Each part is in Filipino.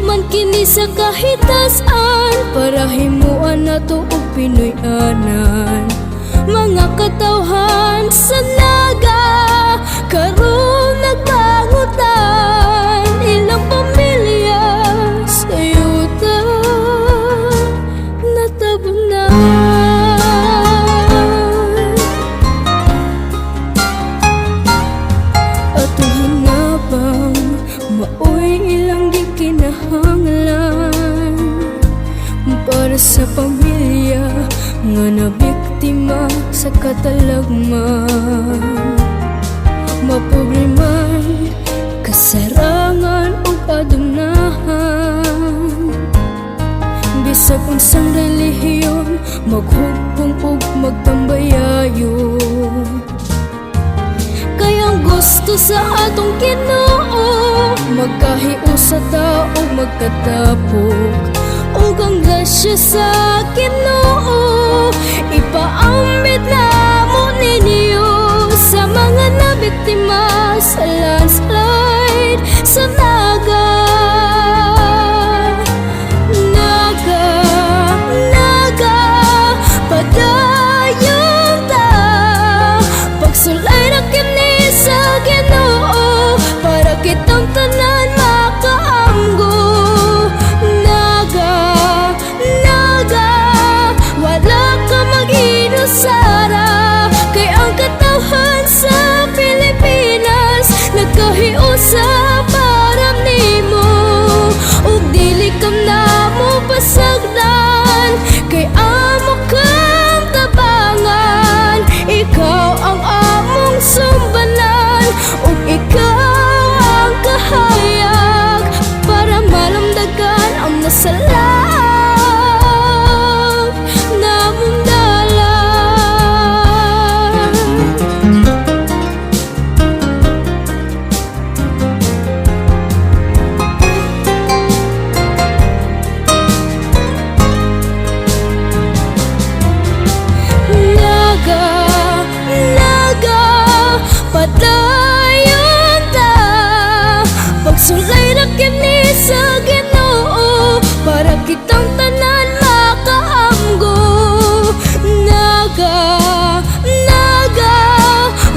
man kini sa kahitasan, para himuan nato og Pinoy-anan. Mga katawhan sa naga, karon nagpangutan, ilang pamilya sa yuta natabunan. Atong hinabang maoy ilang di kinahanglan para sa pamilya nga nabiktima sa katalagman. Maproblemahan, kasarangan o adunahan, bisag unsang relihiyon, maghugpong ug magtambayayon. Kaya ang gusto sa atong Ginoo, magkahiusa ta o magkatapok, ug ang grasya sa Ginoo ipaambit namo ninyo sa mga nabiktima sa landslide sa Naga. Naga, Naga, padayon ta, pagsulay na kini sa Ginoo, para kitang tanan makaamgo. Naga, Naga, wala ka mag-inusara, kay ang katawhan sa Pilipinas nagkahiusa para nimo, ug dili ka na mo pasagdan, kay amo kang tabangan. Ikaw ang among sumbanan, ug ikaw ang kahayag, para malamdagan ang nasalag namong dalan. Naga, Naga, padayon ta, pagsulay na kini sa Ginoo, para kitang tanan makaamgo. Naga, Naga,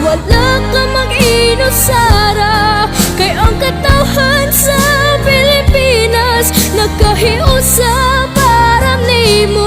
wala ka mag-inusara, kay ang katawhan sa Pilipinas nagkahiusa para nimo,